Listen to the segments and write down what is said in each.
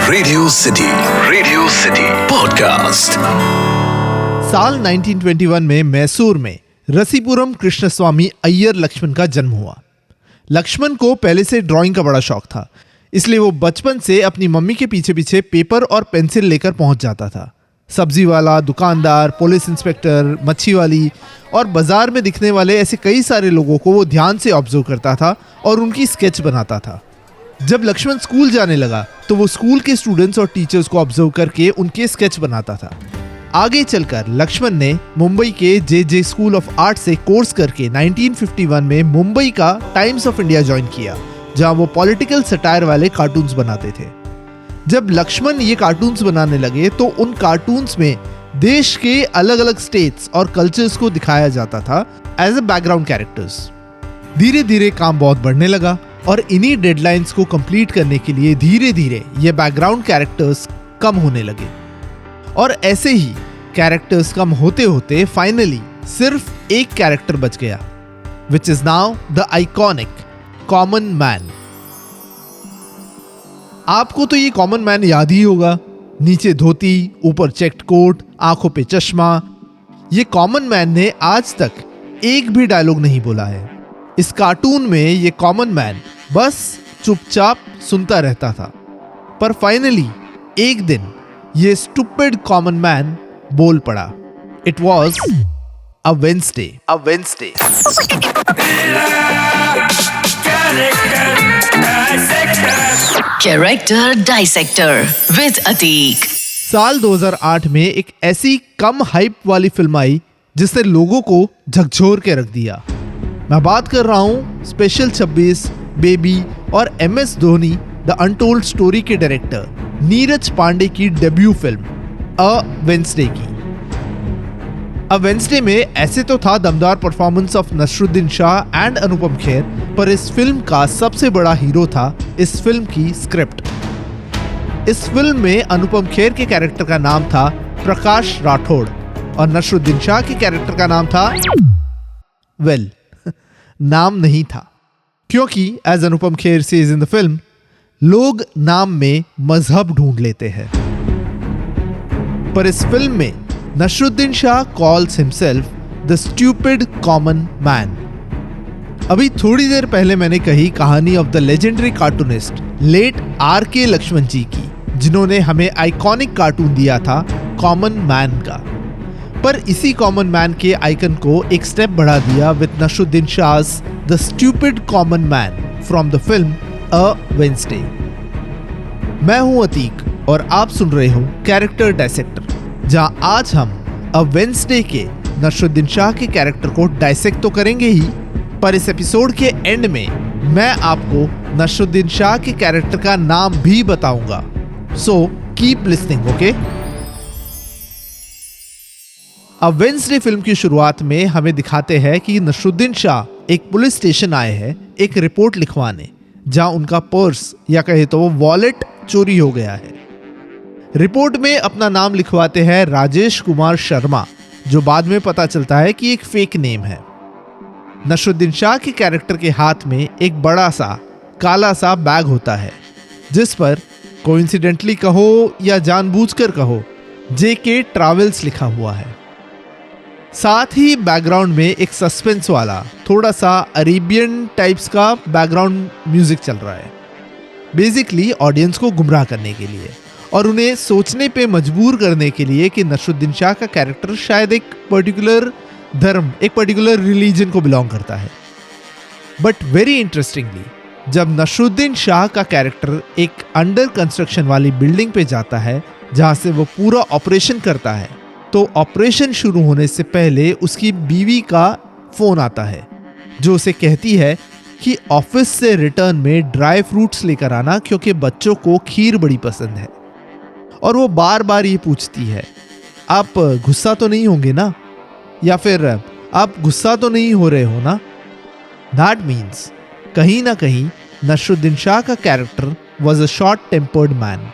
Radio city podcast. साल 1921 में मैसूर में रसीपुरम कृष्णस्वामी अय्यर लक्ष्मण का जन्म हुआ। लक्ष्मण को पहले से ड्राइंग का बड़ा शौक था, इसलिए वो बचपन से अपनी मम्मी के पीछे पीछे पेपर और पेंसिल लेकर पहुंच जाता था। सब्जी वाला, दुकानदार, पुलिस इंस्पेक्टर, मच्छी वाली और बाजार में दिखने वाले ऐसे कई सारे लोगों को वो ध्यान से ऑब्जर्व करता था और उनकी स्केच बनाता था। जब लक्ष्मण स्कूल जाने लगा तो वो स्कूल के स्टूडेंट्स और टीचर्स को ऑब्जर्व करके उनके स्केच बनाता था। आगे चलकर लक्ष्मण ने मुंबई के जे स्कूल ऑफ आर्ट से कोर्स करके 1951 में मुंबई का टाइम्स ऑफ इंडिया ज्वाइन किया, जहां वो पॉलिटिकल सटायर वाले कार्टून्स बनाते थे। जब लक्ष्मण ये कार्टून्स बनाने लगे तो उन कार्टून्स में देश के अलग अलग स्टेट्स और कल्चर्स को दिखाया जाता था एज अ बैकग्राउंड कैरेक्टर्स। धीरे धीरे काम बहुत बढ़ने लगा और इन्हीं डेडलाइंस को कंप्लीट करने के लिए धीरे धीरे ये बैकग्राउंड कैरेक्टर्स कम होने लगे और ऐसे ही कैरेक्टर्स कम होते होते फाइनली सिर्फ एक कैरेक्टर बच गया, which is now the iconic common man. आपको तो ये कॉमन मैन याद ही होगा, नीचे धोती, ऊपर चेक्ड कोट, आंखों पे चश्मा। ये कॉमन मैन ने आज तक एक भी डायलॉग नहीं बोला है। इस कार्टून में ये कॉमन मैन बस चुपचाप सुनता रहता था, पर फाइनली एक दिन ये स्टूपिड कॉमन मैन बोल पड़ा। It was a Wednesday. Character dissector with Atiq. साल 2008 में एक ऐसी कम हाइप वाली फिल्म आई जिसने लोगों को झकझोर के रख दिया। मैं बात कर रहा हूं स्पेशल 26, बेबी और MS Dhoni the untold story के डायरेक्टर नीरज पांडे की डेब्यू फिल्म अ वेंसडे की। अ वेंसडे में ऐसे तो था दमदार performance of Naseeruddin Shah and Anupam Kher, पर इस फिल्म का सबसे बड़ा हीरो था इस फिल्म की स्क्रिप्ट। इस फिल्म में अनुपम खेर के कैरेक्टर का नाम था प्रकाश राठौड़ और नसरुद्दीन शाह के कैरेक्टर का नाम था नाम नहीं था, क्योंकि as Anupam Kher says in the film, लोग नाम में मजहब ढूंढ लेते हैं। पर इस फिल्म में Naseeruddin Shah calls himself the stupid common man. अभी थोड़ी देर पहले मैंने कही कहानी of the legendary cartoonist late RK Laxman ji की, जिन्होंने हमें आइकॉनिक कार्टून दिया था कॉमन मैन का। पर इसी कॉमन मैन के आइकन को एक स्टेप बढ़ा दिया with Naseeruddin Shah's the stupid common man from the film a Wednesday. मैं हूं अतीक और आप सुन रहे हो कैरेक्टर डाइसेक्टर, जहां आज हम अ वेंसडे के नसरुद्दीन शाह के कैरेक्टर को डाइसेक्ट तो करेंगे ही, पर इस एपिसोड के एंड में मैं आपको नसरुद्दीन शाह के कैरेक्टर का नाम भी बताऊंगा। So keep listening, okay? A Wednesday film की शुरुआत में हमें दिखाते हैं कि नसरुद्दीन शाह एक पुलिस स्टेशन आए हैं एक रिपोर्ट लिखवाने, जहां उनका पर्स या कहे तो वो वॉलेट चोरी हो गया है। रिपोर्ट में अपना नाम लिखवाते हैं राजेश कुमार शर्मा, जो बाद में पता चलता है कि एक फेक नेम है। नसरुद्दीन शाह के कैरेक्टर के हाथ में एक बड़ा सा काला सा बैग होता है, जिस पर कोइंसिडेंटली कहो या जानबूझकर कहो JK ट्रैवल्स लिखा हुआ है। साथ ही बैकग्राउंड में एक सस्पेंस वाला थोड़ा सा अरेबियन टाइप्स का बैकग्राउंड म्यूजिक चल रहा है, बेसिकली ऑडियंस को गुमराह करने के लिए और उन्हें सोचने पे मजबूर करने के लिए कि नसरुद्दीन शाह का कैरेक्टर शायद एक पर्टिकुलर धर्म, एक पर्टिकुलर रिलीजन को बिलोंग करता है। बट वेरी इंटरेस्टिंगली, जब नसरुद्दीन शाह का कैरेक्टर एक अंडर कंस्ट्रक्शन वाली बिल्डिंग पे जाता है जहां से वो पूरा ऑपरेशन करता है, तो ऑपरेशन शुरू होने से पहले उसकी बीवी का फोन आता है, जो उसे कहती है कि ऑफिस से रिटर्न में ड्राई फ्रूट्स लेकर आना, क्योंकि बच्चों को खीर बड़ी पसंद है। और वो बार बार ये पूछती है, आप गुस्सा तो नहीं होंगे ना, या फिर आप गुस्सा तो नहीं हो रहे हो ना। दैट मीन्स कहीं ना कहीं नसरुद्दीन शाह का character was a short tempered man.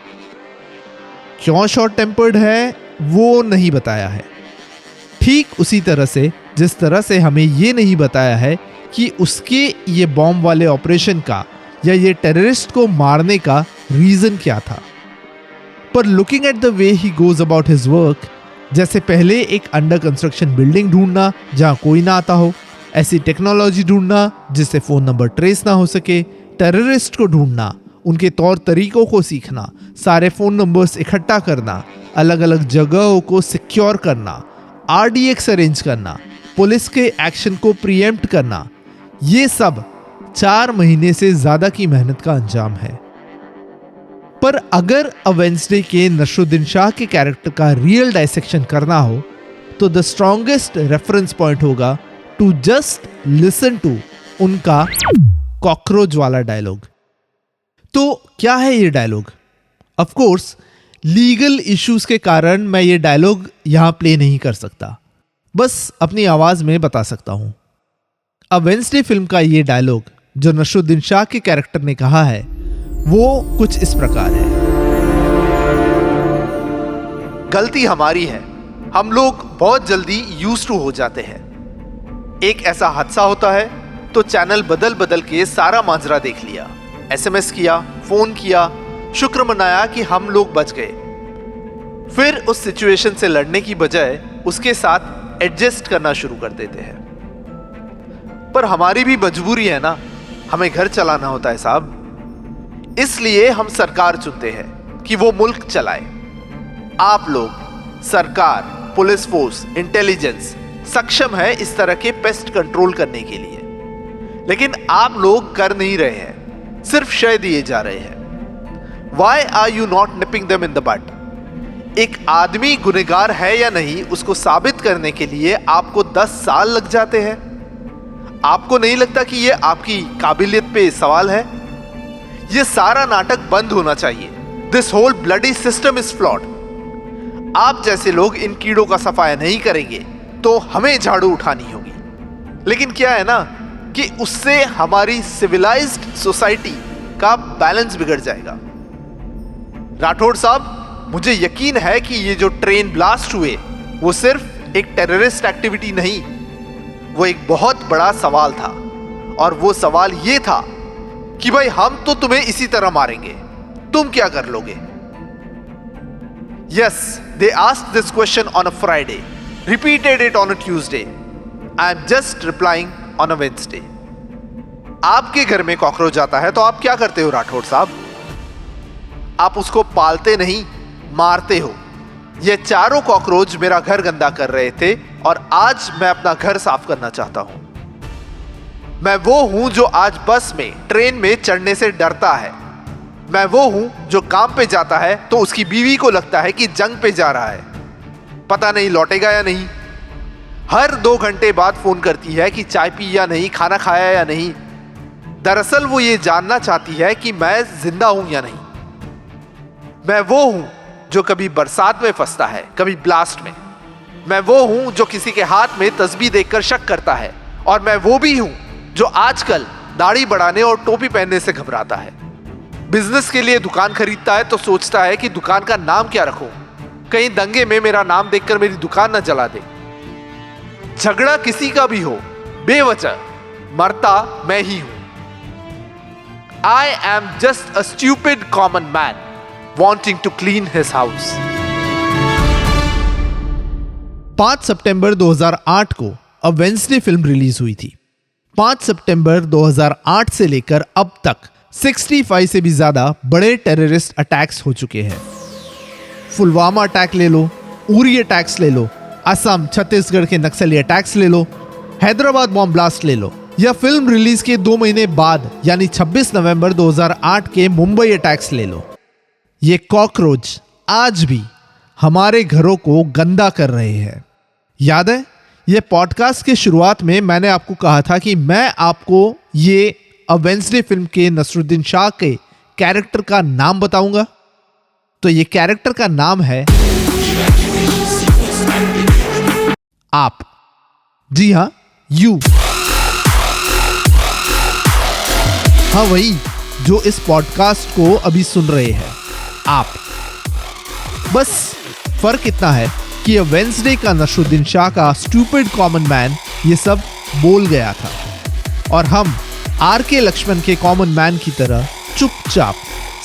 क्यों शॉर्ट टेम्पर्ड है वो नहीं बताया है, ठीक उसी तरह से जिस तरह से हमें ये नहीं बताया है कि उसके ये बॉम्ब वाले ऑपरेशन का या ये टेररिस्ट को मारने का रीजन क्या था। पर looking at the way he goes about his work, जैसे पहले एक अंडर कंस्ट्रक्शन बिल्डिंग ढूंढना जहां कोई ना आता हो, ऐसी टेक्नोलॉजी ढूंढना जिससे फोन नंबर ट्रेस ना हो सके, टेररिस्ट को ढूंढना, उनके तौर तरीकों को सीखना, सारे फोन नंबर्स इकट्ठा करना, अलग अलग जगहों को सिक्योर करना, RDX अरेंज करना, पुलिस के एक्शन को प्रीएम्प्ट करना, ये सब 4 महीने से ज्यादा की मेहनत का अंजाम है। पर अगर अ वेंसडे के नसरुद्दीन शाह के कैरेक्टर का रियल डायसेक्शन करना हो तो द स्ट्रॉन्गेस्ट रेफरेंस पॉइंट होगा टू जस्ट लिसन टू उनका कॉकरोच वाला डायलॉग। तो क्या है ये dialogue? Of course legal issues के कारण मैं ये डायलॉग यहां प्ले नहीं कर सकता, बस अपनी आवाज में बता सकता हूं। अ वेंसडे फिल्म का ये डायलॉग जो नसरुद्दीन शाह के कैरेक्टर ने कहा है वो कुछ इस प्रकार है। गलती हमारी है, हम लोग बहुत जल्दी यूज्ड टू हो जाते हैं। एक ऐसा हादसा होता है तो चैनल बदल बदल के सारा माजरा देख लिया, SMS किया, फोन किया, शुक्र मनाया कि हम लोग बच गए। फिर उस सिचुएशन से लड़ने की बजाय उसके साथ एडजस्ट करना शुरू कर देते हैं। पर हमारी भी मजबूरी है ना, हमें घर चलाना होता है साहब, इसलिए हम सरकार चुनते हैं कि वो मुल्क चलाए। आप लोग, सरकार, पुलिस फोर्स, इंटेलिजेंस सक्षम है इस तरह के पेस्ट कंट्रोल करने के लिए, लेकिन आप लोग कर नहीं रहे हैं, सिर्फ शय दिए जा रहे हैं। Why are you not nipping them in the bud? एक आदमी गुनहगार है या नहीं उसको साबित करने के लिए आपको 10 साल लग जाते हैं। आपको नहीं लगता कि यह आपकी काबिलियत पे सवाल है? यह सारा नाटक बंद होना चाहिए। This whole bloody system is flawed. आप जैसे लोग इन कीड़ों का सफाया नहीं करेंगे तो हमें झाड़ू उठानी होगी। लेकिन क्या है ना कि उससे हमारी सिविलाइज्ड सोसाइटी का बैलेंस बिगड़ जाएगा। राठौड़ साहब, मुझे यकीन है कि ये जो ट्रेन ब्लास्ट हुए वो सिर्फ एक टेररिस्ट एक्टिविटी नहीं, वो एक बहुत बड़ा सवाल था। और वो सवाल ये था कि भाई हम तो तुम्हें इसी तरह मारेंगे, तुम क्या कर लोगे? Yes, they asked this question on a Friday, repeated it on a Tuesday. I am just replying on a Wednesday. आपके घर में कॉकरोच आता है तो आप क्या करते हो राठौड़ साहब? आप उसको पालते नहीं, मारते हो। ये चारों कॉकरोच मेरा घर गंदा कर रहे थे और आज मैं अपना घर साफ करना चाहता हूं। मैं वो हूं जो आज बस में, ट्रेन में चढ़ने से डरता है। मैं वो हूं जो काम पे जाता है तो उसकी बीवी को लगता है कि जंग पे जा रहा है, पता नहीं लौटेगा या नहीं। हर 2 घंटे बाद फोन करती है कि चाय पी या नहीं, खाना खाया या नहीं। दरअसल वो ये जानना चाहती है कि मैं जिंदा हूं या नहीं। मैं वो हूं जो कभी बरसात में फंसता है, कभी ब्लास्ट में। मैं वो हूं जो किसी के हाथ में तस्बीह देखकर शक करता है। और मैं वो भी हूं जो आजकल दाढ़ी बढ़ाने और टोपी पहनने से घबराता है। बिजनेस के लिए दुकान खरीदता है तो सोचता है कि दुकान का नाम क्या रखूं, कहीं दंगे में मेरा नाम देखकर मेरी दुकान न जला दे। झगड़ा किसी का भी हो, बेवजह मरता मैं ही हूं। I am just a stupid common man wanting to clean his house. 5 सितंबर 2008 को अ वेंसडे फिल्म रिलीज हुई थी। 5 सितंबर 2008 से लेकर अब तक 65 से भी ज्यादा बड़े टेररिस्ट अटैक्स हो चुके हैं। पुलवामा अटैक ले लो, उरी अटैक्स ले लो, असम छत्तीसगढ़ के नक्सली अटैक्स ले लो, हैदराबाद बॉम्ब ब्लास्ट ले लो, या फिल्म रिलीज के 2 महीने बाद यानी 26 नवंबर 2008 के मुंबई अटैक्स ले लो। ये कॉकरोच आज भी हमारे घरों को गंदा कर रहे हैं। याद है, ये पॉडकास्ट के शुरुआत में मैंने आपको कहा था कि मैं आपको ये अ वेंसडे फिल्म के नसरुद्दीन शाह के कैरेक्टर का नाम बताऊंगा। तो ये कैरेक्टर का नाम है आप। जी हां, यू। हाँ, वही जो इस पॉडकास्ट को अभी सुन रहे हैं, आप। बस फर्क इतना है कि वेंसडे का नसरुद्दीन शाह का स्टूपिड कॉमन मैन ये सब बोल गया था और हम RK लक्ष्मण के कॉमन मैन की तरह चुपचाप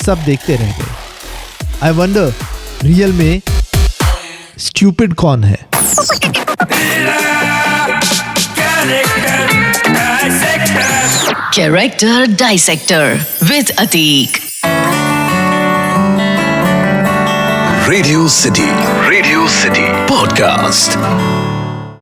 सब देखते रह गए। आई वंडर रियल में स्टूपिड कौन है? Character Dissector with Atik. Radio City Podcast.